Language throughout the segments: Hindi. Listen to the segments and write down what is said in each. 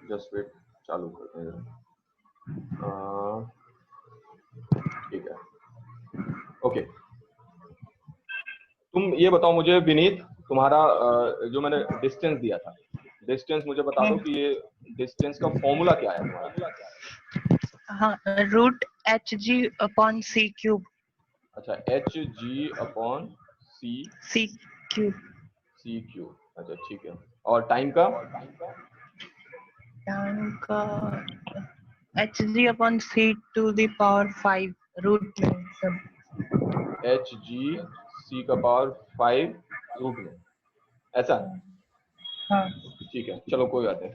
जस्ट वेट, चालू करते हैं। ठीक है, ओके। तुम ये बताओ मुझे विनीत, तुम्हारा जो मैंने डिस्टेंस दिया था, डिस्टेंस मुझे बता दो कि ये डिस्टेंस का फॉर्मूला क्या है तुम्हारा? हाँ, root H G upon C cube. अच्छा, H G upon C cube. अच्छा ठीक है, और टाइम का? टाइम का H G upon C to the power 5 root में सब। एच जी सी का पावर 5 रूट में, ऐसा? हाँ। ठीक है, चलो कोई बात नहीं,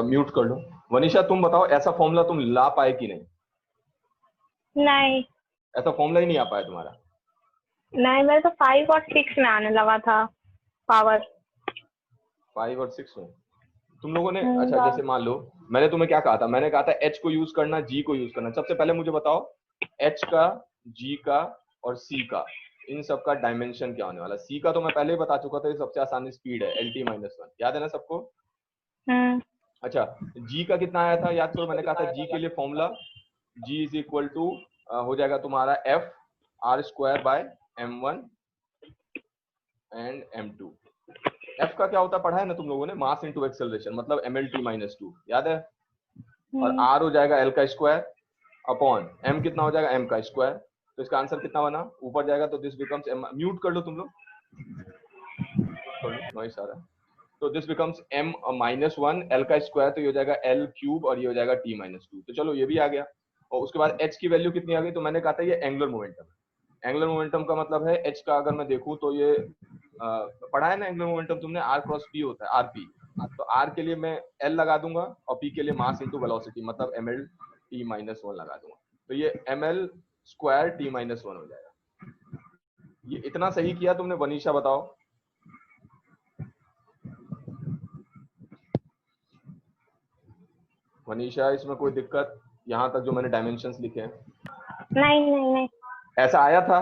म्यूट कर लो। वनीशा तुम बताओ, ऐसा फॉर्मूला तुम ला पाए कि नहीं? नहीं, ऐसा फॉर्मूला ही नहीं आ पाया तुम्हारा? नहीं, मेरे तो 5 और 6 में आने लगा था पावर। 5 और 6 में तुम लोगों ने, अच्छा जैसे मान लो मैंने तुम्हें क्या कहा था, मैंने कहा था एच को यूज करना, जी को यूज करना। सबसे पहले मुझे बताओ एच का, जी का और सी का, इन सब का डायमेंशन क्या होने वाला? सी का तो मैं पहले ही बता चुका था, ये सबसे आसान स्पीड है, LT-1, याद है ना सबको? अच्छा, जी का कितना आया था याद करो, मैंने कहा था जी के लिए formula G is equal to हो जाएगा तुम्हारा F R square by m1 and m2। F का क्या होता है, पढ़ा है ना तुम लोगों ने, मास इनटू एक्सेलरेशन, मतलब mLT-2, याद है? और आर हो जाएगा एल का स्क्वायर अपॉन एम, कितना हो जाएगा, एम का स्क्वायर। तो इसका आंसर कितना बना, ऊपर जाएगा तो दिस बिकम्स एम, म्यूट कर लो तुम लोग, नॉइस आ रहा है। तो दिस बिकम्स m-1 एल का स्क्वायर, तो ये हो जाएगा एल क्यूब और ये हो जाएगा T-2। तो चलो ये भी आ गया। और उसके बाद h की वैल्यू कितनी आ गई, तो मैंने कहा था ये एंगुलर मोमेंटम है। एंगुलर मोमेंटम का मतलब है h का, अगर मैं देखूं तो ये पढ़ा है ना एंगुलर मोमेंटम तुमने, r क्रॉस p होता है, rp। तो r के लिए मैं l लगा दूंगा और p के लिए मास इनटू वेलोसिटी, मतलब mL-T-1 लगा दूंगा। तो ये mL स्क्वायर T-1 हो जाएगा। ये इतना सही किया तुमने वनीशा, बताओ? मनीषा, इसमें कोई दिक्कत यहाँ तक जो मैंने डायमेंशंस लिखे हैं? नहीं, ऐसा आया था?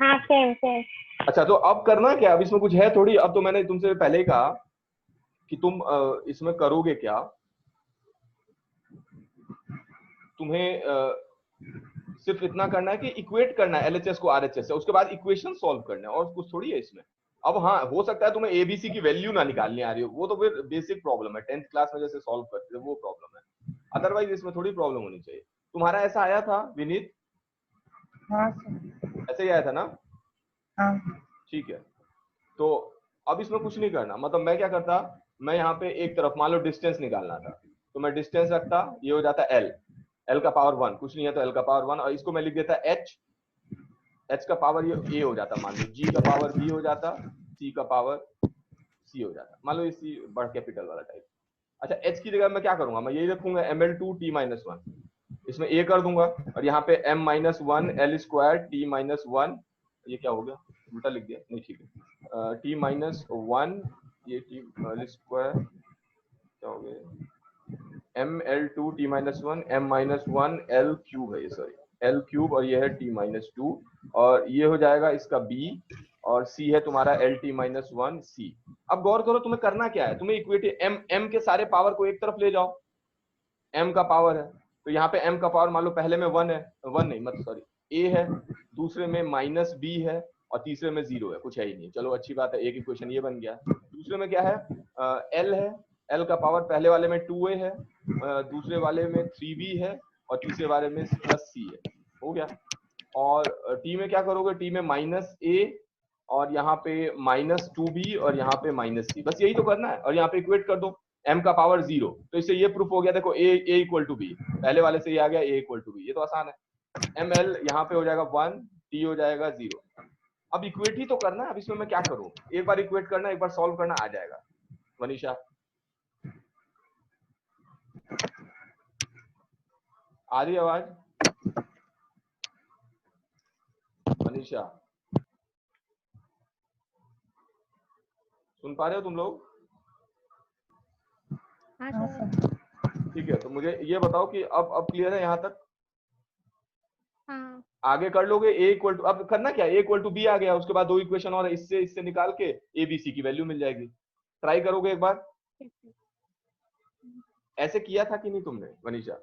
हाँ, सेम। अच्छा, तो अब करना क्या, अब इसमें कुछ है थोड़ी, अब तो मैंने तुमसे पहले ही कहा कि तुम इसमें करोगे क्या, तुम्हें सिर्फ इतना करना है कि इक्वेट करना है LHS को RHS से, उसके बाद इक्वेशन सॉल्व करना है, और कुछ थोड़ी है इसमें। अब हाँ, हो सकता है तुम्हें ABC की वैल्यू ना निकालनी आ रही हो, वो तो फिर बेसिक प्रॉब्लम है, 10th क्लास में जैसे सॉल्व करते थे वो प्रॉब्लम है, अदरवाइज इसमें थोड़ी प्रॉब्लम होनी चाहिए। तुम्हारा ऐसा आया था विनीत? हाँ ऐसे ही आया था ना? हाँ। ठीक है, तो अब इसमें कुछ नहीं करना, मतलब मैं क्या करता, मैं यहाँ पे एक तरफ मान लो डिस्टेंस निकालना था, तो मैं डिस्टेंस रखता, ये हो जाता L का पावर 1, कुछ नहीं है तो L का पावर 1, और इसको मैं लिख देता H का पावर ये A हो जाता, मान लो G का पावर B हो जाता, C का पावर C हो जाता, मान लो ये C बड़ा कैपिटल वाला टाइप। अच्छा, H की जगह मैं क्या करूंगा, मैं यही रखूंगा mL-T-1, इसमें A कर दूंगा, और यहाँ पे m-1 L स्क्वायर T-1, ये क्या हो गया, उल्टा लिख दिया, नहीं ठीक है, T-1 ये T स्क्वायर क्या हो गया, mL-T-1 m-1 L क्यूब है ये, सॉरी L क्यूब, और ये है T-2, और ये हो जाएगा इसका B, और C है तुम्हारा L-T-1 C। अब गौर करो तुम्हें करना क्या है, तुम्हें इक्वेट m के सारे पावर को एक तरफ ले जाओ, m का पावर है, तो यहाँ पे m का पावर मान लो पहले में 1 है, 1 नहीं मतलब सॉरी A है, दूसरे में -B है, और तीसरे में 0 है, कुछ है ही नहीं। चलो अच्छी बात है, एक इक्वेशन ये बन गया। दूसरे में क्या है, L है, L का पावर पहले वाले में 2A है, दूसरे वाले में 3B है, और तीसरे वाले में +C है, हो गया। और T में क्या करोगे, T में -A, और यहाँ पे -2B, और यहाँ पे -C, बस यही तो करना है, और यहाँ पे इक्वेट कर दो m का पावर 0, तो इससे ये प्रूफ हो गया, देखो a इक्वल टू b, पहले वाले से ये आ गया a इक्वल टू b, ये तो आसान है। ml यहाँ पे हो जाएगा 1, t हो जाएगा 0। अब इक्वेट ही तो करना है, अब इसमें मैं क्या करूं, एक बार इक्वेट करना, एक बार सॉल्व करना, आ जाएगा। मनीषा, आ रही आवाज? मनीषा, सुन पा रहे हो तुम लोग? ठीक है, तो मुझे ये बताओ कि अब क्लियर है यहाँ तक? हाँ। आगे कर लोगे a इक्वल टू, अब करना क्या, a इक्वल टू b आ गया, उसके बाद दो इक्वेशन और इससे निकाल के a b c की वैल्यू मिल जाएगी। ट्राई करोगे एक बार? ऐसे किया था कि नहीं तुमने वनीशा?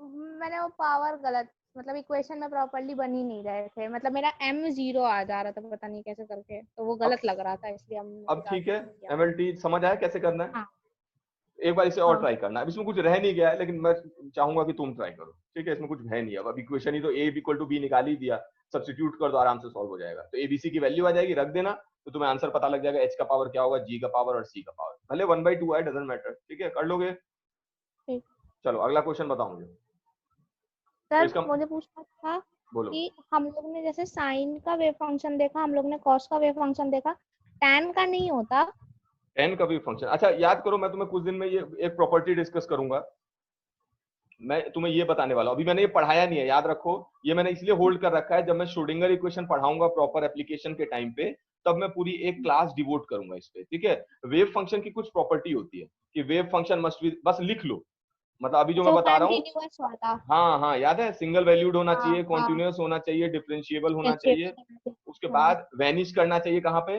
मैंने वो पावर गलत, मतलब इक्वेशन में प्रॉपर्ली बन ही नहीं रहे थे, मतलब मेरा m 0 आ जा रहा था, पता नहीं कैसे करके, तो वो अब गलत लग रहा था, इसलिए हमने अब ठीक है, नहीं किया। एमएलटी समझ आया कैसे करना है? हाँ एक बार इसे और हाँ ट्राई करना। अब इसमें कुछ रह नहीं गया है, लेकिन मैं चाहूंगा कि तुम ट्राई करो, ठीक है? इसमें कुछ है नहीं। अब इक्वेशन ही तो a इक्वल टू बी निकाल ही दिया, सब्स्टिट्यूट कर दो, आराम से सॉल्व हो जाएगा। तो एबीसी की वैल्यू आ जाएगी, रख देना, तो तुम्हें आंसर पता लग जाएगा। h का पावर क्या होगा, g का पावर और c का पावर, भले 1/2 आए, डजंट मैटर, ठीक है? कर लोगे? ठीक। चलो अगला क्वेश्चन बताओ मुझे। तो सर इसका मुझे पूछना था बोलो। कि हम लोग ने जैसे साइन का वेव फंक्शन देखा, हम लोग ने कॉस का वेव फंक्शन देखा, tan का नहीं होता। tan का भी फंक्शन, अच्छा याद करो, मैं तुम्हें कुछ दिन में ये एक प्रॉपर्टी डिस्कस करूंगा। मैं तुम्हें ये बताने वाला हूं, अभी मैंने ये पढ़ाया नहीं है, याद रखो। ये मैंने इसलिए होल्ड कर रखा है, जब मैं श्रोडिंगर इक्वेशन पढ़ाऊंगा प्रॉपर एप्लीकेशन के टाइम पे, तब मैं पूरी एक क्लास डिवोट करूंगा इस पे, ठीक है? वेव फंक्शन की कुछ प्रॉपर्टी होती है कि वेव फंक्शन मस्ट बी, बस लिख लो, मतलब अभी जो मैं जो बता रहा हूँ। कंटिन्यूअस वाला। हाँ हाँ, याद है, सिंगल वैल्यूड होना हाँ चाहिए, हाँ। कॉन्टिन्यूअस होना चाहिए, डिफरेंशिएबल होना चाहिए, उसके हाँ बाद वैनिश करना चाहिए कहाँ पे,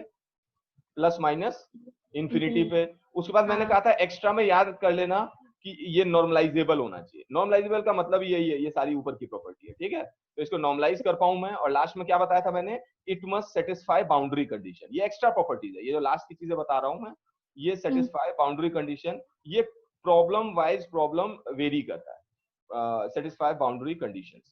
प्लस माइनस इंफिनिटी इंफिनिटी। पे। उसके बाद मैंने हाँ कहा था एक्स्ट्रा में याद कर लेना कि ये नॉर्मलाइजेबल होना चाहिए। नॉर्मलाइजेबल का मतलब यही है, ये सारी ऊपर की प्रॉपर्टी है, ठीक है? तो इसको नॉर्मलाइज कर पाऊं मैं, और लास्ट में क्या बताया था मैंने, it must satisfy boundary condition. ये एक्स्ट्रा प्रॉपर्टीज है, ये जो लास्ट की चीजें बता रहा हूं मैं, ये सेटिस्फाई बाउंड्री कंडीशन। ये प्रॉब्लम वाइज प्रॉब्लम वेरी करता है, सेटिस्फाई बाउंड्री कंडीशंस,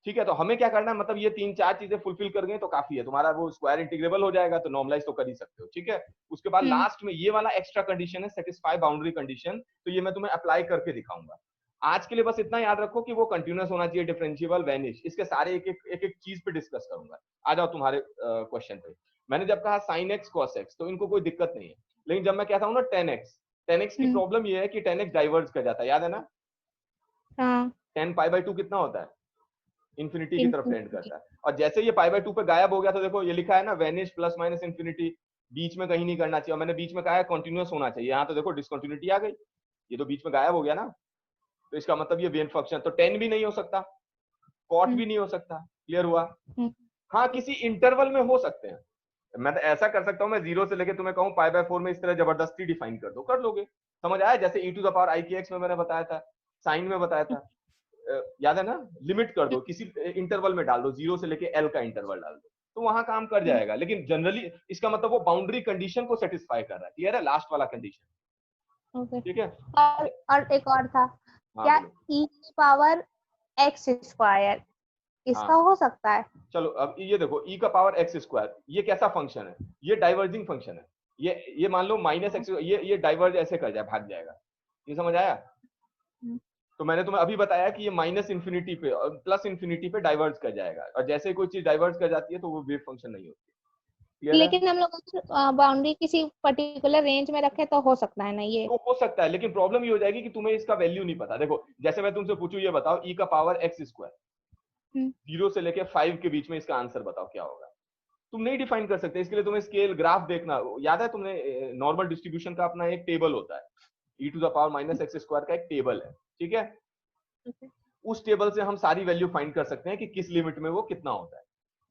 ठीक है? तो हमें क्या करना है, मतलब ये 3-4 चीजें फुलफिल कर गए तो काफी है, तुम्हारा वो स्क्वायर इंटीग्रेबल हो जाएगा, तो नॉर्मलाइज तो कर ही सकते हो, ठीक है? उसके बाद लास्ट में ये वाला एक्स्ट्रा कंडीशन है, सेटिस्फाई बाउंड्री कंडीशन, तो ये मैं तुम्हें अप्लाई करके दिखाऊंगा। आज के लिए बस इतना याद रखो कि वो कंटिन्यूअस होना चाहिए, डिफरेंशिएबल, वैनिश, इसके सारे एक चीज पे डिस्कस करूंगा। आ जाओ तुम्हारे क्वेश्चन पे। मैंने जब कहा साइन एक्स कॉस एक्स, तो इनको कोई दिक्कत नहीं है, लेकिन जब मैं कहता हूँ ना टेन एक्स की प्रॉब्लम ये है कि टेन एक्स डाइवर्ज कर जाता है, याद है ना? हाँ। टेन पाई बाई टू कितना होता है, इंफिनिटी की तरफ टेंड इंफिनिटी। करता है। और जैसे ये पाई बाय 2 पे गायब हो गया, तो देखो ये लिखा है ना, वेनिश प्लस माइनस इंफिनिटी, बीच में कहीं नहीं करना चाहिए। और मैंने बीच में कहा है कंटीन्यूअस होना चाहिए, यहाँ तो देखो डिसकंटिन्यूटी आ गई, ये तो बीच में गायब हो गया ना। तो इसका मतलब ये वेन फंक्शन तो 10 भी नहीं हो सकता, कॉट भी नहीं हो सकता। क्लियर हुआ? हाँ, किसी इंटरवल में हो सकते हैं। मैं तो ऐसा कर सकता हूँ, मैं 0 से लेके तुम्हें कहूँ पाई बाय 4 में इस तरह जबरदस्ती डिफाइन कर दो, कर लोगे। समझ आया? जैसे e to the power i की x में मैंने बताया था, साइन में बताया था, याद है ना? लिमिट कर दो, किसी इंटरवल में डाल दो, 0 से लेके l का इंटरवल डाल दो, तो वहां काम कर जाएगा। लेकिन जनरली इसका मतलब वो बाउंड्री कंडीशन को सेटिस्फाई कर रहा है। क्लियर है? लास्ट वाला कंडीशन, ओके। ठीक है? और एक और था, हाँ क्या बोलो। e पावर x स्क्वायर, इसका हाँ हो सकता है? चलो, अब ये देखो, e का पावर x स्क्वायर, ये कैसा फंक्शन है? ये डाइवर्जिंग फंक्शन है। ये मान लो माइनस एक्स, ये डाइवर्ज ऐसे कर जाए, भाग जाएगा। ये समझ आया? तो मैंने तुम्हें अभी बताया कि ये माइनस इंफिनिटी पे और प्लस इंफिनिटी पे डाइवर्ज कर जाएगा, और जैसे ही कोई चीज डाइवर्ज कर जाती है तो वो वेव फंक्शन नहीं होती। क्लियर है? लेकिन हम लोग अगर बाउंड्री किसी पर्टिकुलर रेंज में रखे तो हो सकता है ना ये? तो हो सकता है, लेकिन प्रॉब्लम ये हो जाएगी कि तुम्हें इसका वैल्यू नहीं पता। देखो, जैसे मैं तुमसे पूछूं, ये बताओ e का पावर x स्क्वायर, 0 से लेके 5 के बीच में इसका आंसर बताओ क्या होगा। तुम नहीं डिफाइन कर सकते, इसके लिए तुम्हें स्केल ग्राफ देखना। याद है तुमने, नॉर्मल डिस्ट्रीब्यूशन का अपना एक टेबल होता है, e to the power minus X square का एक टेबल है, ठीक है? उस टेबल से हम सारी वैल्यू फाइंड कर सकते हैं कि किस लिमिट में वो कितना होता है।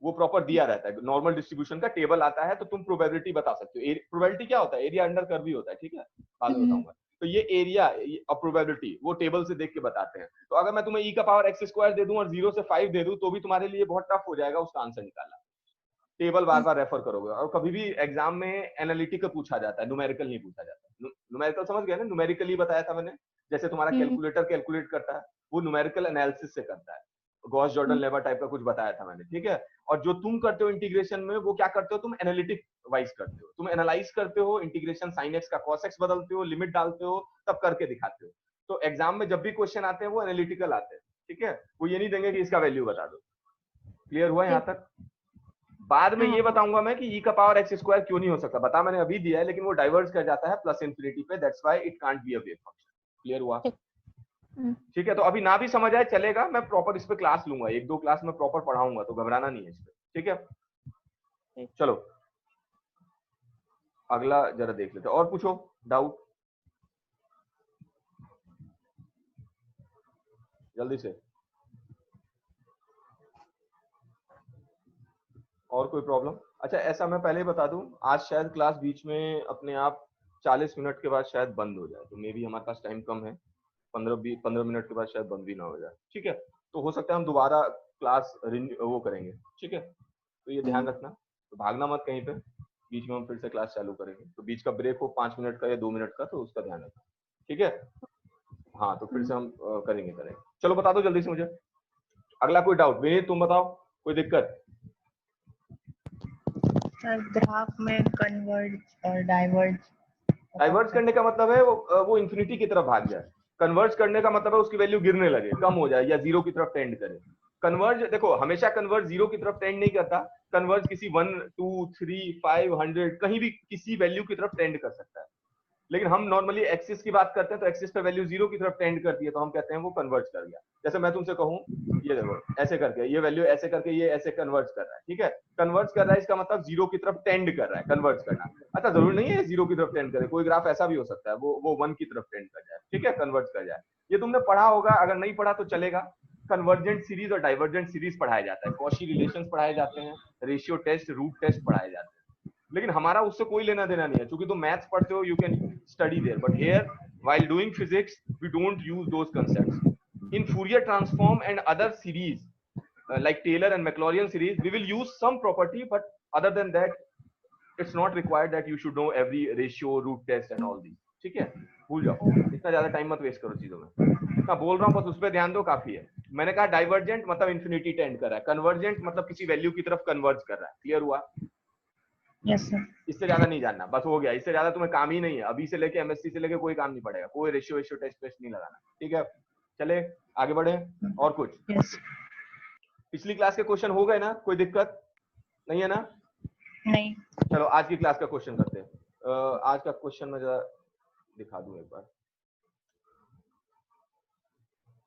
वो प्रॉपर दिया रहता है, नॉर्मल डिस्ट्रीब्यूशन का टेबल आता है, तो तुम प्रोबेबिलिटी बता सकते हो। प्रोबेबिलिटी क्या होता है? एरिया अंडर कर्व ही होता है, ठीक है? बाद में बताऊंगा। तो ये एरिया और प्रोबेबिलिटी वो टेबल से देख के बताते हैं। तो अगर मैं तुम्हें e का पावर x स्क्वायर दे दूं और 0 से 5 दे दूं, तो भी तुम्हारे लिए बहुत टफ हो जाएगा उसका आंसर निकालना। टेबल बार बार रेफर करोगे, और कभी भी एग्जाम में एनालिटिकल पूछा जाता है, न्यूमेरिकल नहीं पूछा जाता। न्यूमेरिकल समझ गए ना? न्यूमेरिकली बताया था मैंने, जैसे तुम्हारा कैलकुलेटर कैलकुलेट करता है, वो न्यूमेरिकल एनालिसिस से करता है। गॉस जॉर्डन लेवर टाइप का कुछ बताया था मैंने, ठीक है? और जो तुम करते हो इंटीग्रेशन में, वो क्या करते हो, तुम एनालिटिक वाइज करते हो, तुम एनालाइज करते हो इंटीग्रेशन, साइन एक्स का कॉस एक्स बदलते हो, लिमिट डालते हो, तब करके दिखाते हो। तो एग्जाम में जब भी क्वेश्चन आते हैं वो एनालिटिकल आते हैं, ठीक है? वो ये नहीं देंगे कि इसका वैल्यू बता दो। क्लियर हुआ यहाँ तक? बाद में ये बताऊंगा मैं कि e का पावर x स्क्वायर क्यों नहीं हो सकता, बता मैंने अभी दिया है, लेकिन वो डाइवर्ज कर जाता है प्लस इंफिनिटी पे, that's why it can't be a wave function. Clear हुआ? ठीक है? तो अभी ना भी समझ आए चलेगा, मैं प्रॉपर इस पे क्लास लूंगा, 1-2 क्लास में प्रॉपर पढ़ाऊंगा, तो घबराना नहीं है इस पे, ठीक है? चलो अगला जरा देख लेते हैं, और पूछो डाउट जल्दी से। और कोई प्रॉब्लम? अच्छा, ऐसा मैं पहले ही बता दूं, आज शायद क्लास बीच में अपने आप 40 मिनट के बाद शायद बंद हो जाए, तो मे बी हमारे पास टाइम कम है, 15 मिनट के बाद शायद बंद भी ना हो जाए। ठीक है, तो हो सकता है हम दोबारा क्लास वो करेंगे। ठीक है, तो ये ध्यान रखना, तो भागना मत कहीं पे, बीच में हम फिर से क्लास चालू करेंगे, तो बीच का ब्रेक हो 5 मिनट का या 2 मिनट का, तो उसका ध्यान रखना। ठीक है, हाँ, तो फिर से हम करेंगे। चलो बता दो जल्दी से मुझे अगला कोई डाउट। विनीत तुम बताओ, कोई दिक्कत? सर ग्राफ में कन्वर्ज और डाइवर्ज करने का मतलब है वो इंफिनिटी की तरफ भाग जाए। कन्वर्ज करने का मतलब है उसकी वैल्यू गिरने लगे, कम हो जाए या जीरो की तरफ टेंड करे। कन्वर्ज देखो, हमेशा कन्वर्ज जीरो की तरफ टेंड नहीं करता, कन्वर्ज किसी 1 2 3 5 100 कहीं भी किसी वैल्यू की तरफ टेंड कर सकता है। लेकिन हम नॉर्मली एक्सिस की बात करते हैं, तो एक्सिस पे वैल्यू जीरो की तरफ टेंड करती है, तो हम कहते हैं वो कन्वर्ज कर गया। जैसे मैं तुमसे कहूं, ये देखो ऐसे करके ये वैल्यू ऐसे करके ये ऐसे कन्वर्ज कर रहा है। ठीक है, कन्वर्ज कर रहा है इसका मतलब जीरो की तरफ टेंड कर रहा है, कन्वर्ज करना। अच्छा, जरूरी नहीं है जीरो की तरफ टेंड करे, कोई ग्राफ ऐसा भी हो सकता है वो 1 की तरफ टेंड कर जाए। ठीक है, कन्वर्ज कर जाए। ये तुमने पढ़ा होगा, अगर नहीं पढ़ा तो चलेगा। कन्वर्जेंट सीरीज और डाइवर्जेंट सीरीज पढ़ाया जाता है, कॉशी रिलेशंस पढ़ाए जाते हैं, रेशियो टेस्ट, रूट टेस्ट पढ़ाए जाते हैं। लेकिन हमारा उससे कोई लेना देना नहीं है, क्योंकि तुम मैथ्स पढ़ते हो, you can study there, but here while doing physics we don't use those concepts in Fourier transform and other series like Taylor and Maclaurin series. We will use some property, but other than that it's not required that you should know every ratio, root test and all these. ठीक है, भूल जाओ, इतना ज्यादा टाइम मत वेस्ट करो चीजों में। मैं बोल रहा हूँ बस उस पर ध्यान दो, काफी है। मैंने कहा डाइवर्जेंट मतलब इंफिनिटी टेंड कर रहा है, कन्वर्जेंट मतलब किसी वैल्यू की तरफ कन्वर्ज कर रहा है। क्लियर हुआ? Yes sir. इससे ज्यादा नहीं जानना, बस हो गया। इससे ज्यादा तुम्हें काम ही नहीं है, अभी से लेके एमएससी से लेके कोई काम नहीं पड़ेगा, कोई रेशियो टेस्ट नहीं लगाना। ठीक है, चले आगे बढ़े। और कुछ? यस। पिछली क्लास के क्वेश्चन हो गए ना, कोई दिक्कत नहीं है ना? नहीं। चलो आज की क्लास का क्वेश्चन करते हैं। आज का क्वेश्चन मैं जरा दिखा दूं एक बार।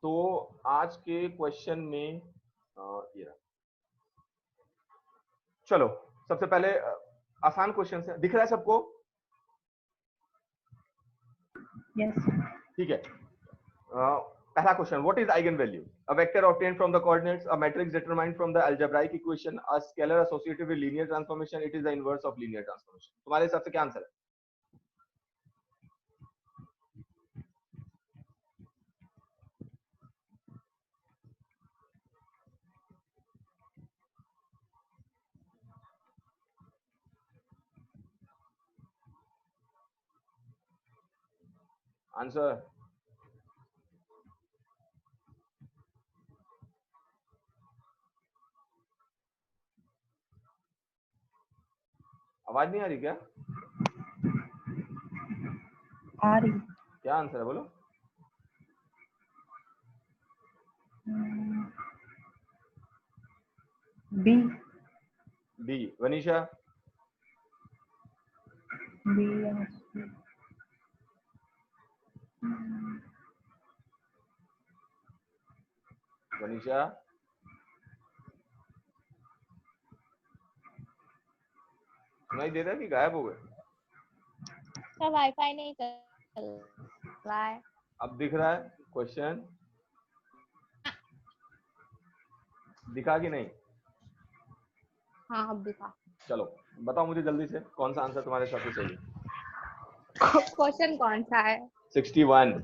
तो आज के क्वेश्चन में ये रहा। चलो सबसे पहले आसान क्वेश्चन है, दिख रहा है सबको? यस। ठीक है, पहला question, what is eigen value? A vector obtained from the coordinates, a matrix determined from the algebraic equation, a scalar associated with linear transformation, it is the inverse of linear transformation. तुम्हारे हिसाब से क्या आंसर है? आंसर आवाज नहीं आ रही क्या? आ रही। क्या आंसर है बोलो? B. B. Vanisha? B. Vanisha सुनाई दे रहा है कि गायब हो गए? सर वाईफाई नहीं चल रहा है। अब दिख रहा है क्वेश्चन? दिखा कि नहीं? हाँ अब दिखा। चलो बताओ मुझे जल्दी से, कौन सा आंसर तुम्हारे हिसाब से सही है? क्वेश्चन कौन सा है? 61।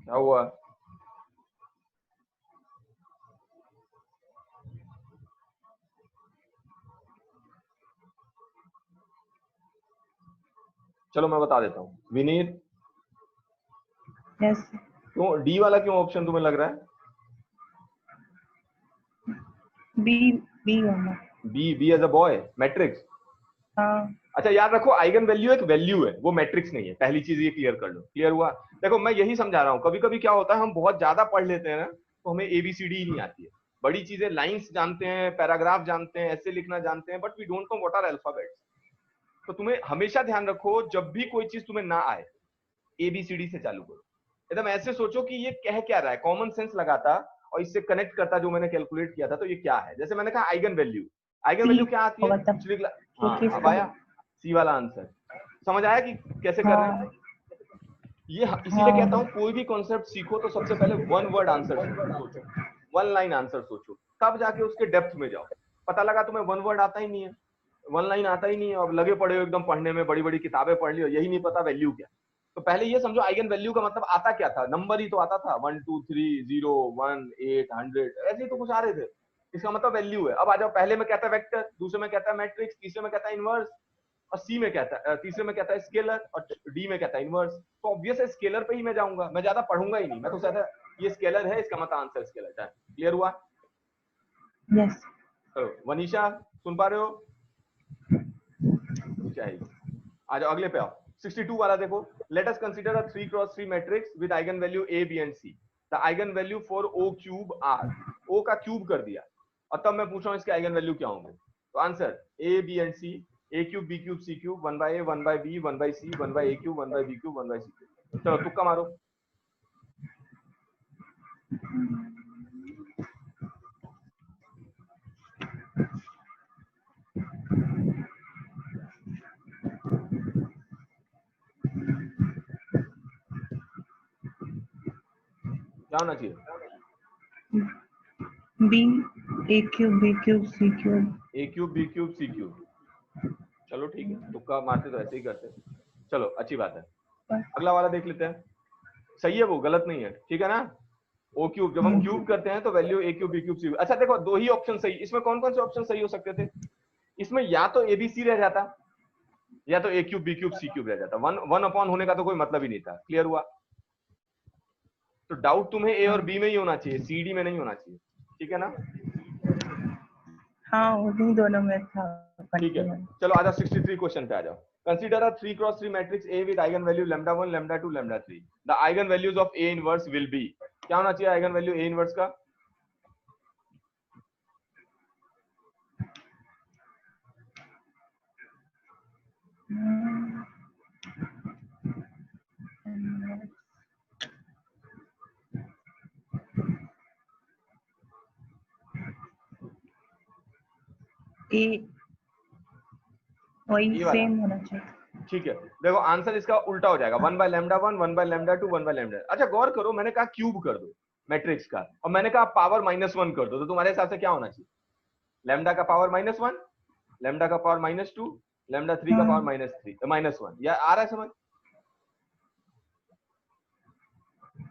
क्या हुआ? चलो मैं बता देता हूँ। विनीत? यस। क्यों डी वाला क्यों ऑप्शन तुम्हें लग रहा है? बी वाला। B as a boy, matrix. हाँ। अच्छा याद रखो, आइगन वैल्यू एक वैल्यू है, वो मैट्रिक्स नहीं है। पहली चीज ये क्लियर कर लो। क्लियर हुआ? देखो मैं यही समझा रहा हूँ, कभी कभी क्या होता है हम बहुत ज्यादा पढ़ लेते हैं ना, तो हमें एबीसीडी ही नहीं आती है। बड़ी चीजें, लाइंस जानते हैं, पैराग्राफ जानते हैं, ऐसे लिखना जानते हैं, but we don't know what are alphabets. तो तुम्हें हमेशा ध्यान रखो, जब भी कोई चीज तुम्हें ना आए, एबीसीडी से चालू करो। एकदम ऐसे सोचो कि ये कह क्या रहा है, कॉमन सेंस लगाता और इससे कनेक्ट करता जो मैंने कैलकुलेट किया था। तो ये क्या है, जैसे मैंने कहा आइगन वैल्यू, आइगन वैल्यू क्या आती है पिछली क्लास। हाँ अब आया सी वाला आंसर, समझ आया कि कैसे कर रहे हैं ये। इसीलिए कहता हूँ कोई भी कॉन्सेप्ट सीखो तो सबसे पहले वन वर्ड आंसर सोचो, वन लाइन आंसर सोचो, तब जाके उसके डेप्थ में जाओ। पता लगा तुम्हें वन वर्ड आता ही नहीं है, वन लाइन आता ही नहीं है, अब लगे पड़े हो एकदम पढ़ने में, बड़ी बड़ी किताबें पढ़ ली और यही नहीं पता वैल्यू क्या। तो पहले ये समझो आइगन वैल्यू का मतलब आता क्या था, नंबर ही तो आता था 1 2 3 0 1 8 100 ऐसे ही तो कुछ आ रहे थे, इसका मतलब वैल्यू है। अब आ जाओ, पहले में कहता है वेक्टर, दूसरे में कहता है मैट्रिक्स, तीसरे में कहता है इनवर्स, और सी में कहता है, तीसरे में कहता है स्केलर, और डी में कहता है इनवर्स। तो ऑब्वियस है स्केलर पे ही मैं जाऊंगा, मैं ज्यादा पढ़ूंगा ही नहीं, मैं तो सीधा ये स्केलर है इसका मतलब आंसर स्केलर है। क्लियर हुआ? यस। चलो वनीशा सुन पा रहे हो? चाहिए। आ जाओ अगले पे आओ, 62 वाला देखो। Let us consider a 3x3 matrix with eigen value a b and c। The eigen value for o cube r, o का क्यूब कर दिया और तब मैं पूछ रहा हूं इसके आइगन वैल्यू क्या होंगे। तो answer a b and c, a cube b cube c cube 1 by a 1 by b 1 by c 1 by a cube 1 by b cube 1 by c cube. चलो तुक्का मारो। क्या होना चाहिए? B A cube B cube C cube, a cube b cube c cube. चलो ठीक है, तुक्का मारते तो ऐसे ही करते। चलो अच्छी बात है, अगला वाला देख लेते हैं। सही है वो, गलत नहीं है, ठीक है ना। ओ क्यूब, जब हम क्यूब करते हैं तो वैल्यू ए क्यूब बी क्यूब सी। अच्छा देखो दो ही ऑप्शन सही, इसमें कौन कौन से ऑप्शन सही हो सकते थे? इसमें या तो ए बी सी रह जाता, या तो ए cube B cube C cube रह जाता। वन अपॉन होने का तो कोई मतलब ही नहीं था। क्लियर हुआ? तो डाउट तुम्हें ए और बी में ही होना चाहिए, सी डी में नहीं होना चाहिए, ठीक है ना। हाँ उन्हीं दोनों में था। ठीक है, चलो आ जाओ 63 क्वेश्चन पे आ जाओ। Consider a 3x3 matrix A with eigen value lambda 1 lambda 2 lambda 3। The eigen values of A inverse will be. क्या होना चाहिए आइगन वैल्यू A इनवर्स का? ए वही ये वाला, सेम होना चाहिए। ठीक है। देखो आंसर इसका उल्टा हो जाएगा, 1 by lambda 1 1 by lambda 2 1 by lambda. अच्छा गौर करो, मैंने कहा क्यूब कर दो मैट्रिक्स का, और मैंने कहा पावर -1 कर दो, तो तुम्हारे हिसाब से क्या होना चाहिए? लैम्डा का पावर -1, लैम्डा का पावर -2, लैम्डा 3 का पावर -1। या आ रहा है समझ?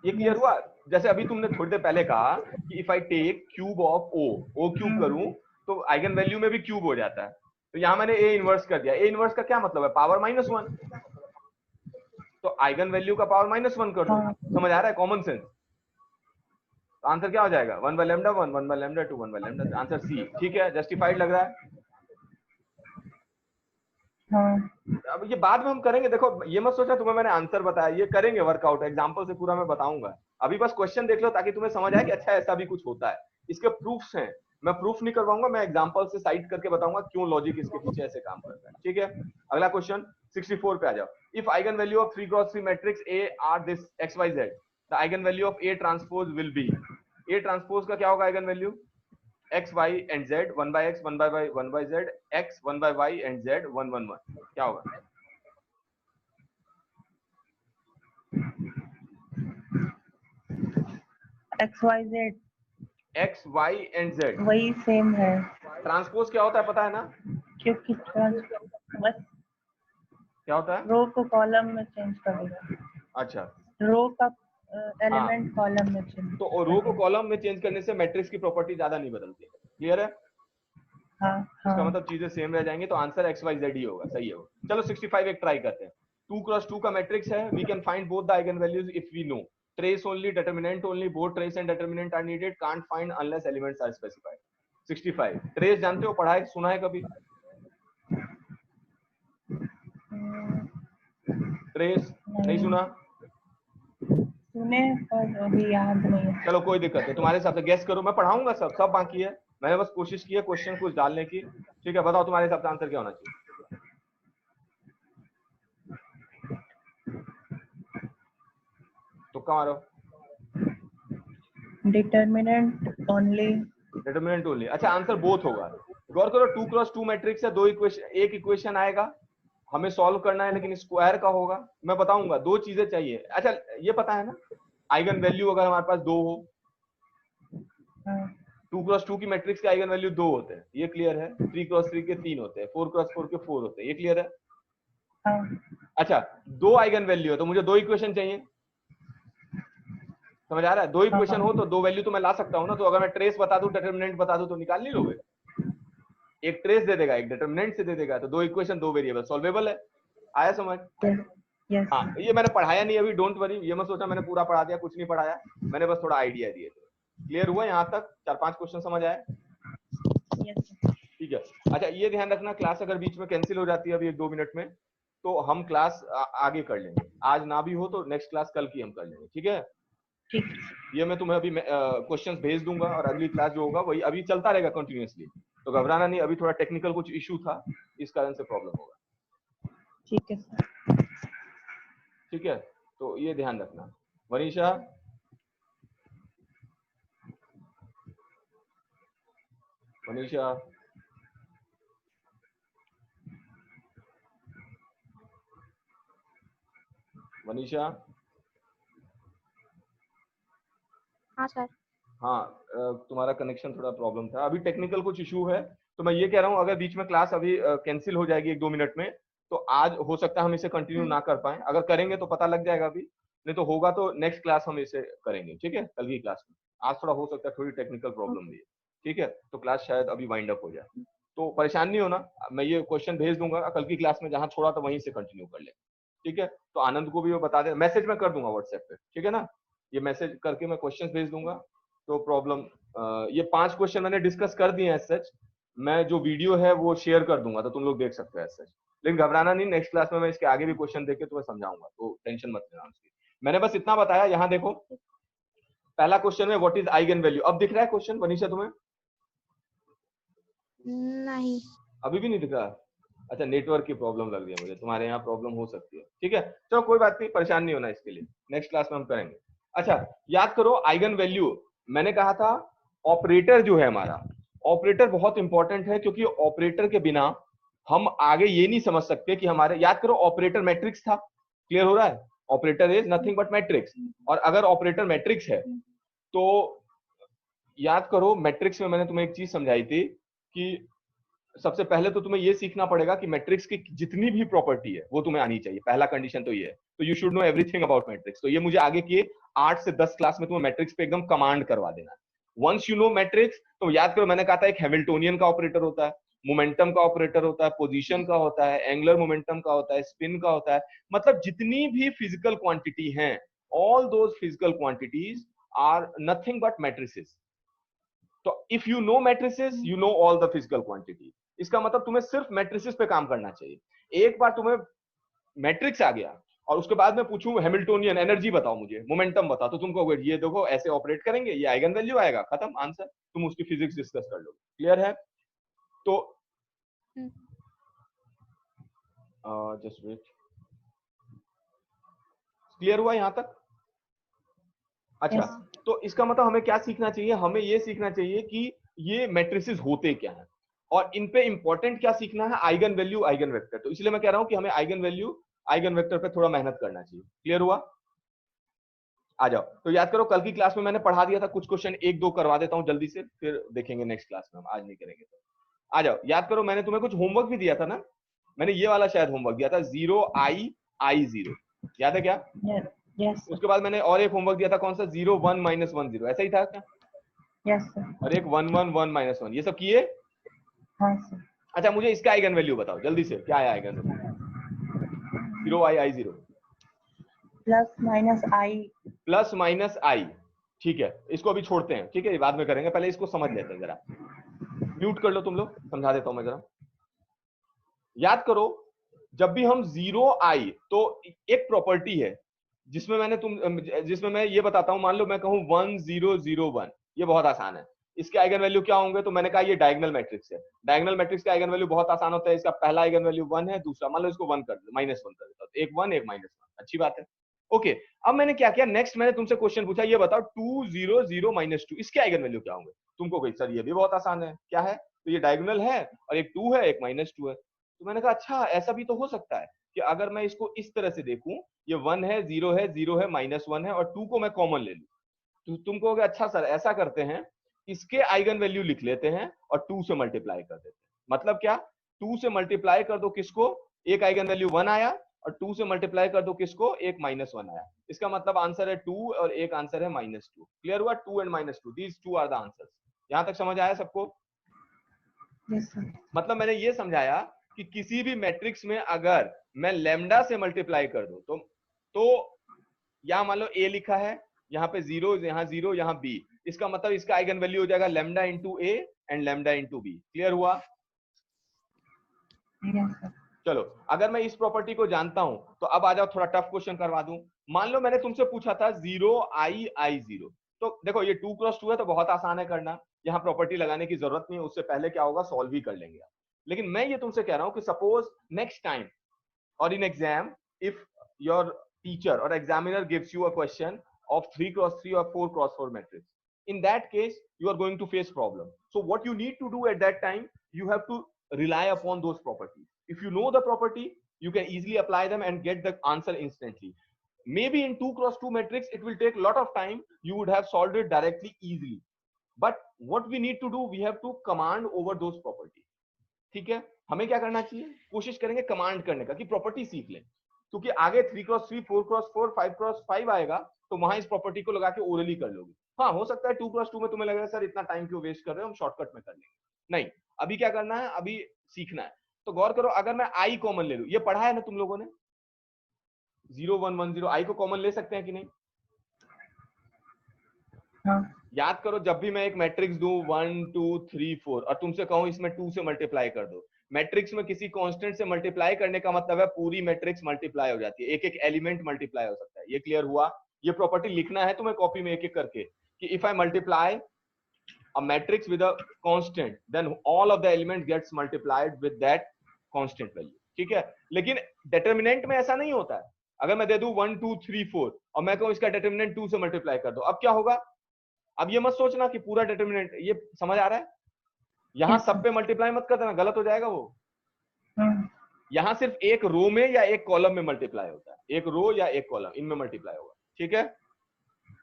ये क्लियर हुआ? जैसे अभी तुमने थोड़ी देर पहले कहा कि if I take cube of O cube करूं तो आइगन वैल्यू में भी क्यूब हो जाता है। तो यहां मैंने ए इनवर्स कर दिया। ए इनवर्स का क्या मतलब है? पावर -1। तो आइगन वैल्यू का पावर -1 कर दो। समझ आ रहा है? Common sense. तो आंसर क्या हो जाएगा? 1 by lambda 1 1 by lambda 2 1 by lambda 3। Answer C, ठीक है, जस्टिफाइड लग रहा है। हाँ अब ये बाद में हम करेंगे, देखो ये मत सोचा तुम्हें मैंने आंसर बताया, ये करेंगे वर्कआउट, एग्जांपल से पूरा मैं बताऊंगा। अभी बस क्वेश्चन देख लो ताकि तुम्हें समझ आए कि अच्छा ऐसा भी कुछ होता है। इसके प्रूफ्स हैं, मैं प्रूफ नहीं करवाऊंगा, मैं एग्जांपल से साइट करके बताऊंगा क्यों लॉजिक इसके पीछे ऐसे काम करता है, ठीक है। अगला क्वेश्चन 64 पे आ जाओ। If eigen value of 3x3 matrix A are this XYZ, the eigen value of A transpose will be. A transpose का क्या होगा eigen value? x y and z 1 by x 1 by y 1 by z x 1 by y and z 1 1 1। क्या होगा? XYZ x y and z वही सेम है, ट्रांसपोज क्या होता है पता है ना? क्योंकि बस क्या होता है? रो को कॉलम में चेंज कर देगा। अच्छा, रो का एलिमेंट कॉलम में चेंज। तो रो को कॉलम में चेंज करने से मैट्रिक्स की प्रॉपर्टी ज्यादा नहीं बदलती। क्लियर है? हाँ इसका हाँ मतलब चीजें सेम रह जाएंगी, तो आंसर एक्स वाई जेड ही होगा। सही है वो। चलो 65 एक ट्राई करते हैं। 2x2 का मैट्रिक्स है, we can find both the eigen values if we know trace only determinant only, both trace and determinant are needed, can't find unless elements are specified. 65 trace जानते हो, पढ़ा है, सुना है कभी? ट्रेस नहीं सुना? सुने पर अभी याद नहीं है। चलो कोई दिक्कत नहीं, तुम्हारे हिसाब से गेस करो, मैं पढ़ाऊंगा सब बाकी है, मैंने बस कोशिश की है क्वेश्चन कुछ डालने की। ठीक है, बताओ तुम्हारे हिसाब से आंसर क्या होना चाहिए? तुक्का मारो। Determinant only. Determinant only. अच्छा, आंसर बोथ होगा। गौर करो 2x2 मैट्रिक्स है, दो इक्वेशन, एक इक्वेशन आएगा, हमें सॉल्व करना है, लेकिन स्क्वायर का होगा। मैं बताऊंगा, दो चीजें चाहिए। अच्छा, ये पता है ना, आइगन वैल्यू अगर हमारे पास दो हो, 2x2 की मैट्रिक्स के आइगन वैल्यू दो होते हैं, ये क्लियर है। 3x3 के 3 होते हैं, 4x4 के 4 होते हैं, ये क्लियर है। अच्छा, दो आइगन वैल्यू है तो मुझे दो इक्वेशन चाहिए, समझ आ रहा है। दो इक्वेशन हो तो दो वैल्यू तो मैं ला सकता हूँ ना। तो अगर मैं ट्रेस बता दूं, डिटरमिनेंट बता दूं, तो निकाल नहीं लोगे। एक ट्रेस दे देगा, एक डिटरमिनेंट से दे देगा, तो दो इक्वेशन दो वेरिएबल, सॉल्वेबल है। आया समझ? यस। हाँ, ये मैंने पढ़ाया नहीं अभी, डोंट वरी, ये मत सोचा मैंने पूरा पढ़ा दिया, कुछ नहीं पढ़ाया, मैंने बस थोड़ा आइडिया दिए थे। क्लियर हुआ यहाँ तक? 4-5 क्वेश्चन समझ आए? ठीक है। अच्छा, ये ध्यान रखना, क्लास अगर बीच में कैंसिल हो जाती है अभी 1-2 मिनट में, तो हम क्लास आगे कर लेंगे। आज ना भी हो तो नेक्स्ट क्लास कल की हम कर लेंगे, ठीक है? ठीक। ये मैं तुम्हें अभी क्वेश्चंस भेज दूंगा, और अगली क्लास जो होगा वही अभी चलता रहेगा कंटिन्यूअसली, तो घबराना नहीं। अभी थोड़ा टेक्निकल कुछ इशू था, इस कारण से प्रॉब्लम होगा। ठीक है सर। ठीक है, तो ये ध्यान रखना। मनीषा, मनीषा, मनीषा। हाँ सर। हाँ, तुम्हारा कनेक्शन थोड़ा प्रॉब्लम था, अभी टेक्निकल कुछ इशू है, तो मैं ये कह रहा हूँ अगर बीच में क्लास अभी कैंसिल हो जाएगी 1-2 मिनट में, तो आज हो सकता है हम इसे कंटिन्यू ना कर पाए। अगर करेंगे तो पता लग जाएगा अभी, नहीं तो होगा तो नेक्स्ट क्लास हम इसे करेंगे, ठीक है, कल की क्लास में। आज थोड़ा हो सकता है थोड़ी टेक्निकल प्रॉब्लम भी है, ठीक है, तो क्लास शायद अभी वाइंड अप हो जाए, तो परेशान नहीं होना। मैं ये क्वेश्चन भेज दूंगा, कल की क्लास में जहां छोड़ा तो वहीं से कंटिन्यू कर ले, ठीक है। तो आनंद को भी वो बता दे, मैसेज में कर दूंगा व्हाट्सएप पे, ठीक है ना, ये मैसेज करके मैं क्वेश्चन भेज दूंगा। तो प्रॉब्लम, ये 5 क्वेश्चन मैंने डिस्कस कर दिए हैं सच, मैं जो वीडियो है वो शेयर कर दूंगा, तो तुम लोग देख सकते हो सच। लेकिन घबराना नहीं, नेक्स्ट क्लास में मैं इसके आगे भी क्वेश्चन देके तुम्हें समझाऊंगा, तो टेंशन मत लेना उसकी। मैंने बस इतना बताया। यहाँ देखो, पहला क्वेश्चन में व्हाट इज आइगन वैल्यू, अब दिख रहा है क्वेश्चन मनीषा तुम्हें? नहीं। अभी भी नहीं दिख रहा? अच्छा, नेटवर्क की प्रॉब्लम लग रही है मुझे, तुम्हारे यहाँ प्रॉब्लम हो सकती है, ठीक है, चलो कोई बात नहीं, परेशान नहीं होना इसके लिए, नेक्स्ट क्लास में हम करेंगे। अच्छा, याद करो आइगन वैल्यू, मैंने कहा था ऑपरेटर जो है हमारा, ऑपरेटर बहुत इंपॉर्टेंट है, क्योंकि ऑपरेटर के बिना हम आगे ये नहीं समझ सकते कि हमारे, याद करो ऑपरेटर मैट्रिक्स था, क्लियर हो रहा है? Operator is nothing but matrix, और अगर ऑपरेटर मैट्रिक्स है तो याद करो मैट्रिक्स में मैंने तुम्हें एक चीज समझाई थी कि सबसे पहले तो तुम्हें ये सीखना पड़ेगा कि मैट्रिक्स की जितनी भी प्रॉपर्टी है वो तुम्हें आनी चाहिए, पहला कंडीशन तो ये है। तो you should know everything about matrix. तो ये मुझे आगे के 8 से 10 क्लास में तुम्हें मैट्रिक्स पे एकदम कमांड करवा देना है। वंस यू नो मैट्रिक्स, तो याद करो मैंने कहा था एक हैमिल्टोनियन का ऑपरेटर होता है, मोमेंटम का ऑपरेटर होता है, पोजीशन का होता है, एंगुलर मोमेंटम का होता है, स्पिन का होता है, मतलब जितनी भी फिजिकल क्वांटिटी हैं, all those physical quantities are nothing but matrices. तो if you know matrices you know all the physical quantity. इसका मतलब तुम्हें सिर्फ मैट्रिसेस पे काम करना चाहिए। एक बार तुम्हें मैट्रिक्स आ गया और उसके बाद मैं पूछूं हैमिल्टोनियन एनर्जी बताओ मुझे, मोमेंटम बताओ, तो तुम कहोगे ये देखो ऐसे ऑपरेट करेंगे, ये आइगन वैल्यू आएगा, खत्म आंसर, तुम उसकी फिजिक्स डिस्कस कर लो। क्लियर है? तो जस्ट वेट, क्लियर हुआ यहां तक? अच्छा, तो इसका मतलब हमें क्या सीखना चाहिए? हमें ये सीखना चाहिए कि ये मैट्रिसेस होते क्या हैं, और इन पे इंपॉर्टेंट क्या सीखना है, आइगन वैल्यू, आइगन वेक्टर। तो इसलिए मैं कह रहा हूं कि हमें आइगन वैल्यू, आइगन वेक्टर पे थोड़ा मेहनत करना चाहिए। क्लियर हुआ? आ जाओ, तो याद करो कल की क्लास में मैंने पढ़ा दिया था, कुछ क्वेश्चन 1-2 करवा देता हूं जल्दी से, फिर देखेंगे नेक्स्ट क्लास में, हम आज नहीं करेंगे। तो आ जाओ, याद करो मैंने तुम्हें कुछ होमवर्क भी दिया था ना, मैंने ये वाला शायद होमवर्क दिया था, 0i 0, याद है क्या? यस। उसके बाद मैंने और एक होमवर्क दिया था, कौन सा? 0 1 -1 0, ऐसा ही था क्या? Yes sir. और एक 1 1 1 -1, ये सब किए? हाँ सर। अच्छा, मुझे इसका आइगन वैल्यू बताओ जल्दी से, क्या है eigen value? 0i 0 plus minus i. Plus minus i, ठीक है, इसको अभी छोड़ते हैं, ठीक है, बाद में करेंगे, पहले इसको समझ लेते हैं जरा। म्यूट कर लो तुम लोग, समझा देता हूं मैं जरा। याद करो जब भी हम 0i, तो एक प्रॉपर्टी है जिसमें मैं ये बताता हूं, मान लो मैं कहूं 1 0 0 1, ये बहुत आसान है, इसके आइगन वैल्यू क्या होंगे? तो मैंने कहा ये डायगोनल मैट्रिक्स है, डायगोनल मैट्रिक्स का आइगन वैल्यू बहुत आसान होता है, इसका पहला आइगन वैल्यू 1 है, दूसरा मान लो इसको 1 कर दो, -1 कर देता हूं, एक 1 एक -1, अच्छी बात है। ओके अब मैंने क्या किया, नेक्स्ट मैंने तुमसे क्वेश्चन पूछा, ये बताओ 2 0 0 -2 इसके आइगन वैल्यू क्या होंगे। तुमको कोई सर ये भी बहुत आसान है, क्या है, तो ये डायगोनल है और एक 2 है एक -2 है। तो मैंने कहा अच्छा ऐसा भी तो हो सकता है कि अगर मैं इसको इस तरह से देखूं, ये 1 है 0 है 0 है -1 है और 2 को मैं कॉमन ले लूं, तो तुम कहोगे अच्छा सर ऐसा करते हैं, इसके आइगन वैल्यू लिख लेते हैं और 2 से मल्टीप्लाई कर देते हैं। मतलब क्या, 2 से मल्टीप्लाई कर दो किसको, एक आइगन वैल्यू 1 आया और 2 से मल्टीप्लाई कर दो किसको, एक -1 आया। इसका मतलब आंसर है 2 और एक आंसर है -2। क्लियर हुआ, 2 and -2 these two are the answers. यहां तक समझ आया सबको? Yes, sir. मतलब मैंने ये समझाया कि किसी भी मैट्रिक्स में अगर मैं लैम्डा से मल्टीप्लाई कर दूं तो यहां मान लो a लिखा है, यहाँ पे 0 यहाँ 0 यहाँ b, इसका मतलब इसका आइगन वैल्यू हो जाएगा lambda into a and lambda into b। Clear हुआ? Yes, sir. चलो अगर मैं इस प्रॉपर्टी को जानता हूं तो अब आ जाओ थोड़ा टफ क्वेश्चन करवा दूं। मान लो मैंने तुमसे पूछा था 0 i i 0, तो देखो ये 2 क्रॉस 2 है तो बहुत आसान है करना, यहाँ प्रॉपर्टी लगाने की जरूरत नहीं है, उससे पहले क्या होगा सॉल्व ही कर लेंगे आप। लेकिन मैं ये तुमसे कह रहा हूं कि सपोज नेक्स्ट टाइम और in exam if your teacher और examiner gives you a question of 3 cross 3 or 4 cross 4 matrix, in that case you are going to face problem. So what you need to do at that time, you have to rely upon those properties. If you know the property, you can easily apply them and get the answer instantly. Maybe in 2 cross 2 matrix it will take a lot of time, you would have solved it directly easily, but what we need to do, we have to command over those properties. ठीक है, हमें क्या करना चाहिए, कोशिश करेंगे कमांड करने का कि प्रॉपर्टी सीख लें, क्योंकि आगे 3 क्रॉस 3 4 क्रॉस 4 5 क्रॉस 5 आएगा तो वहां इस प्रॉपर्टी को लगा के ओरली कर लोगे। हाँ हो सकता है 2 क्रॉस 2 में तुम्हें लगेगा सर इतना टाइम क्यों वेस्ट कर रहे हो, हम शॉर्टकट में कर लेंगे। नहीं, अभी क्या करना है, अभी सीखना है। तो गौर करो, अगर मैं आई कॉमन ले लूं, ये पढ़ा है ना तुम लोगों ने 0 1 1 0, आई को कॉमन ले सकते हैं कि नहीं? हाँ. याद करो, जब भी मैं एक मैट्रिक्स दूं 1 2 3 4 और तुमसे कहूं इसमें 2 से मल्टीप्लाई कर दो, मैट्रिक्स में किसी कांस्टेंट से मल्टीप्लाई करने का मतलब है पूरी मैट्रिक्स मल्टीप्लाई हो जाती है, एक एक एलिमेंट मल्टीप्लाई हो सकता है। ये क्लियर हुआ? ये प्रॉपर्टी लिखना है तुम्हें कॉपी में एक एक करके कि if I multiply a matrix with a constant then all of the element gets multiplied with that constant value. ठीक है, लेकिन डिटरमिनेंट में ऐसा नहीं होता है। अगर मैं दे दूं 1 2 3 4 और मैं कहूं इसका डिटरमिनेंट 2 से मल्टीप्लाई कर दो, अब क्या होगा? अब ये मत सोचना कि पूरा डिटरमिनेंट, ये समझ आ रहा है? यहां Yes, सब sir. पे मल्टीप्लाई मत कर देना, गलत हो जाएगा वो। हाँ. यहां सिर्फ एक रो में या एक कॉलम में मल्टीप्लाई होता है, एक रो या एक कॉलम इनमें मल्टीप्लाई होगा। ठीक है,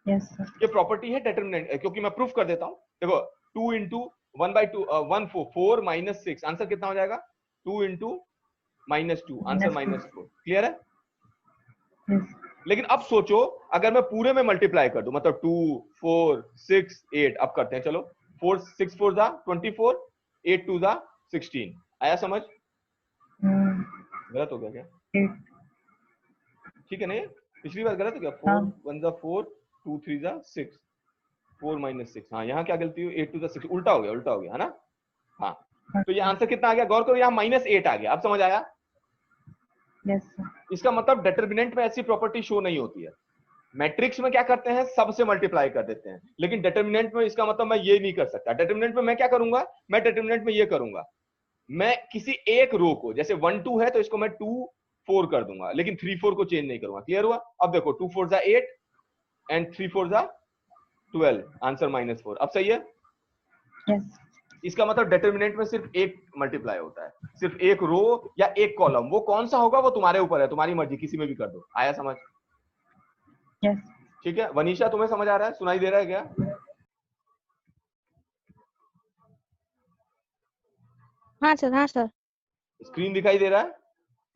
Yes, sir. ये प्रॉपर्टी है डिटरमिनेंट, क्योंकि मैं प्रूफ कर देता हूं। देखो 2 इंटू 1/2 1 4 4 -6, आंसर कितना हो जाएगा? 2 इंटू -2, आंसर -4। क्लियर है? Yes. लेकिन अब सोचो अगर मैं पूरे में मल्टीप्लाई कर दूं, मतलब 2 4 6 8, अब करते हैं चलो, 4 6 4 जा 24, 8 2 जा 16। आया समझ? गलत हो गया क्या? 8. ठीक है नहीं, पिछली बार गलत हो गया, 4 1 जा 4 2 3 जा 6 4 -6। हाँ यहाँ क्या गलती हुई, 8 2 जा 6, उल्टा हो गया है ना? हाँ, तो ये आंसर कितना आ गया? गौर करो यहाँ -8 आ गया। अब समझ आया? Yes, sir. इसका मतलब डिटरमिनेंट में ऐसी प्रॉपर्टी शो नहीं होती है। मैट्रिक्स में क्या करते हैं, सबसे मल्टीप्लाई कर देते हैं, लेकिन डिटरमिनेंट में इसका मतलब मैं ये नहीं कर सकता। डिटरमिनेंट में मैं क्या करूंगा, मैं डिटरमिनेंट में ये करूंगा, मैं किसी एक रो को, जैसे 1 2 है तो इसको मैं 2 4 कर दूंगा, लेकिन 3 4 को चेंज नहीं करूंगा। क्लियर हुआ? अब देखो 2 4 जा 8 एंड 3 4 जा 12, आंसर -4। अब सही है? Yes. इसका मतलब डिटरमिनेंट में सिर्फ एक मल्टीप्लाई होता है, सिर्फ एक रो या एक कॉलम, वो कौन सा होगा वो तुम्हारे ऊपर है, तुम्हारी मर्जी, किसी में भी कर दो। आया समझ? Yes. ठीक है, वनीशा तुम्हें समझ आ रहा है, सुनाई दे रहा है क्या? हाँ सर, हाँ सर। स्क्रीन दिखाई दे रहा है?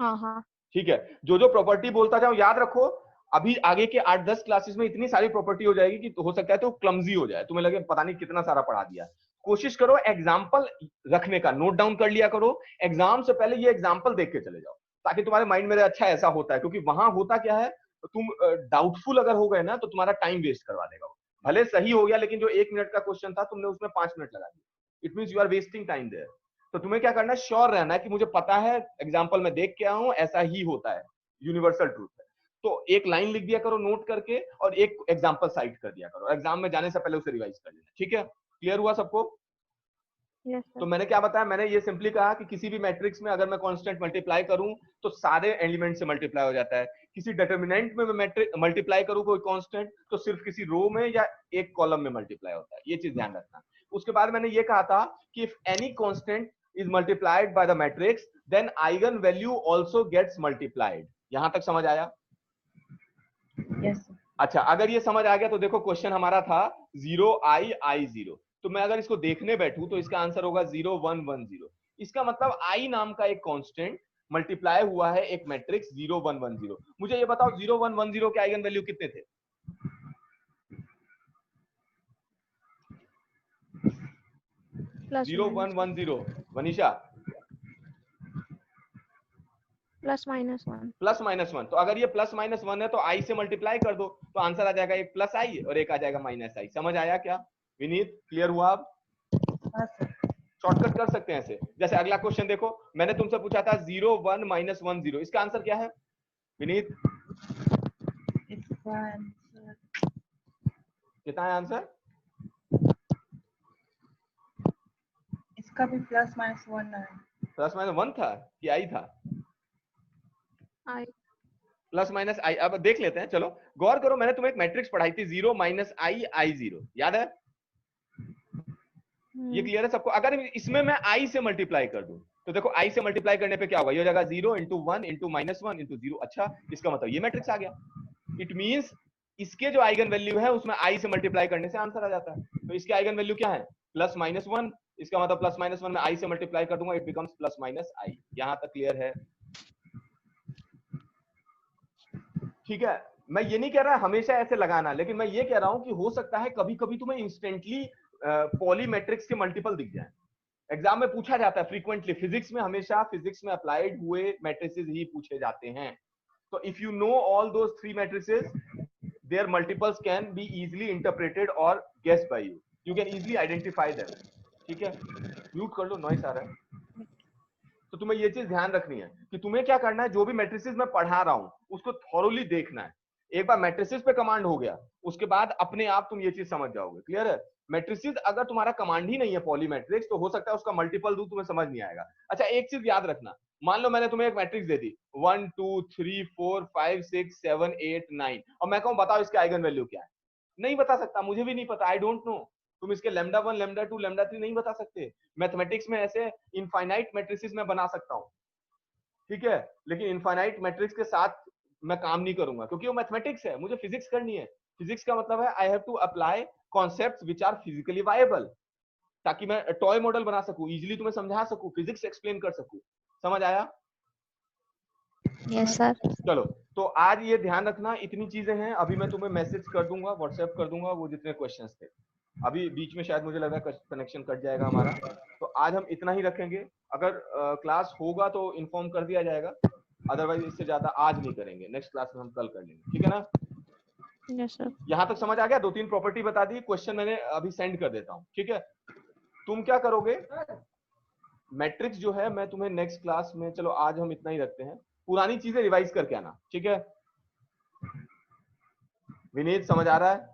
हाँ हाँ। ठीक है, जो प्रॉपर्टी बोलता जाऊं याद रखो, अभी आगे के 8-10 क्लासेस में इतनी सारी प्रॉपर्टी हो जाएगी कि हो सकता है तो क्लमजी हो जाए, तुम्हें लगे पता नहीं कितना सारा पढ़ा दिया। कोशिश करो एग्जाम्पल रखने का, नोट डाउन कर लिया करो, एग्जाम से पहले ये एग्जाम्पल देख के चले जाओ, ताकि तुम्हारे माइंड में अच्छा ऐसा होता है, क्योंकि वहां होता क्या है, तुम डाउटफुल अगर हो गए ना तो तुम्हारा टाइम वेस्ट करवा देगा। भले सही हो गया, लेकिन जो 1 मिनट का क्वेश्चन था तुमने उसमें 5 मिनट लगा दिए, it means you are wasting time there. तो तुम्हें क्या करना है, श्योर रहना है कि मुझे पता है, एग्जाम्पल में देख के आया हूं, ऐसा ही होता है, यूनिवर्सल ट्रूथ है। तो एक लाइन लिख दिया करो नोट करके, और एक एग्जाम्पल साइट कर दिया करो, एग्जाम में जाने से पहले उसे रिवाइज कर लेना। ठीक है, क्लियर हुआ सबको? यस तो सर। मैंने क्या बताया, मैंने ये सिंपली कहा कि किसी भी मैट्रिक्स में अगर मैं कांस्टेंट मल्टीप्लाई करूं तो सारे एलिमेंट से मल्टीप्लाई हो जाता है, किसी डिटर्मिनेंट में मैट्रिक मल्टीप्लाई करूं कोई कांस्टेंट तो सिर्फ किसी रो में या एक कॉलम में मल्टीप्लाई होता है, ये चीज ध्यान रखना। उसके बाद मैंने ये कहा था कि if any constant is multiplied by the matrix then eigen value also gets multiplied. यहां तक समझ आया? यस। अच्छा, अगर ये समझ आ गया तो देखो क्वेश्चन हमारा था 0i 0, तो मैं अगर इसको देखने बैठूं तो इसका आंसर होगा 0 1 1 0। इसका मतलब i नाम का एक कांस्टेंट मल्टीप्लाई हुआ है एक मैट्रिक्स 0 1 1 0। मुझे ये बताओ 0 1 1 0 के आइगन वैल्यू कितने थे? Plus 0 1 1 0 Vanisha plus minus 1। Plus minus 1। तो अगर ये प्लस माइनस 1 है तो i से मल्टीप्लाई कर दो तो आंसर आ जाएगा एक प्लस i और एक आ जाएगा माइनस i। समझ आया क्या विनीत? क्लियर हुआ? अब हाँ सर। शॉर्टकट कर सकते हैं ऐसे। जैसे अगला क्वेश्चन देखो, मैंने तुमसे पूछा था 0 1 माइनस 1 0, इसका आंसर क्या है विनीत? इसका आंसर कितना है आंसर? इसका भी प्लस माइनस 1 है। प्लस माइनस 1 था कि i था? आई। Plus minus i। अब देख लेते हैं, चलो गौर करो, मैंने तुम्हें एक मैट्रिक्स पढ़ाई थी 0 माइनस i 0, याद है? ये क्लियर है सबको? अगर इसमें मैं i से मल्टीप्लाई कर दूं तो देखो i से मल्टीप्लाई करने पे क्या होगा, ये हो जाएगा 0 इंटू 1 इंटू माइनस 1 इंटू 0। अच्छा, इसका मतलब ये मैट्रिक्स आ गया। इट मींस इसके जो आइगन वैल्यू है उसमें i से मल्टीप्लाई करने से आंसर आ जाता है। तो इसके आइगन वैल्यू क्या है? Plus minus 1। इसका मतलब प्लस माइनस 1 में i से मल्टीप्लाई कर दूंगा, it becomes plus minus i। यहां तक क्लियर है? ठीक है, मैं ये नहीं कह रहा हमेशा ऐसे लगाना, लेकिन मैं ये कह रहा हूं कि हो सकता है कभी कभी तुम्हें इंस्टेंटली पॉली मैट्रिक्स के मल्टीपल दिख जाए। एग्जाम में पूछा जाता है फ्रीक्वेंटली, फिजिक्स में हमेशा फिजिक्स में अप्लाइड हुए मैट्रिसेस ही पूछे जाते हैं। तो if you know all those three matrices their multiples can be easily interpreted और guessed by you, you can easily identify them. ठीक है, म्यूट कर लो, नॉइस आ रहा है। तो तुम्हें ये चीज ध्यान रखनी है कि तुम्हें क्या करना है, जो भी मैट्रिसेस मैं पढ़ा रहा हूं उसको थॉरोली देखना है। एक बार मैट्रिसेस पे कमांड हो गया उसके बाद अपने आप तुम ये चीज समझ जाओगे। क्लियर है? मैट्रिसेस अगर तुम्हारा कमांड ही नहीं है पॉली मैट्रिक्स तो हो सकता है उसका मल्टीपल दूं तुम्हें समझ नहीं आएगा। अच्छा, एक चीज याद रखना, मान लो मैंने तुम्हें एक मैट्रिक्स दे दी 1 2 3 4 5 6 7 8 9 और मैं कहूं बताओ इसके आइगन वैल्यू क्या है, नहीं बता सकता, मुझे भी नहीं पता, आई डोंट नो। तुम इसके लैम्डा 1 लैम्डा 2 लैम्डा 3 नहीं बता सकते। मैथमेटिक्स में ऐसे इनफाइनाइट मैट्रिसेस में बना सकता हूं, ठीक है, लेकिन इनफाइनाइट मैट्रिक्स के साथ मैं काम नहीं करूंगा क्योंकि वो मैथमेटिक्स है, मुझे फिजिक्स करनी है। फिजिक्स का मतलब है I have to apply concepts which are physically viable, ताकि मैं टॉय मॉडल बना सकूं, इजीली तुम्हें समझा सकूं, फिजिक्स एक्सप्लेन कर सकूं। समझ आया? Yes sir. चलो, तो आज ये ध्यान रखना, इतनी चीजें हैं। अभी मैं तुम्हें मैसेज कर दूंगा, व्हाट्सएप कर दूंगा वो जितने क्वेश्चंस थे। अभी बीच में शायद मुझे लगा कनेक्शन कट जाएगा हमारा, तो आज हम इतना ही रखेंगे। अगर क्लास होगा तो इन्फॉर्म कर दिया जाएगा, अदरवाइज इससे ज्यादा आज नहीं करेंगे, नेक्स्ट क्लास में हम कल कर लेंगे। ठीक है ना? Yes sir. यहां तक समझ आ गया? 2-3 प्रॉपर्टी बता दी, क्वेश्चन मैंने अभी सेंड कर देता हूं। ठीक है, तुम क्या करोगे, मैट्रिक्स जो है मैं तुम्हें नेक्स्ट क्लास में, चलो आज हम इतना ही रखते हैं, पुरानी चीजें रिवाइज करके आना। ठीक है विनीत, समझ आ रहा है?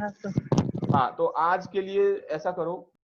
हाँ सर। हाँ, तो आज के लिए ऐसा करो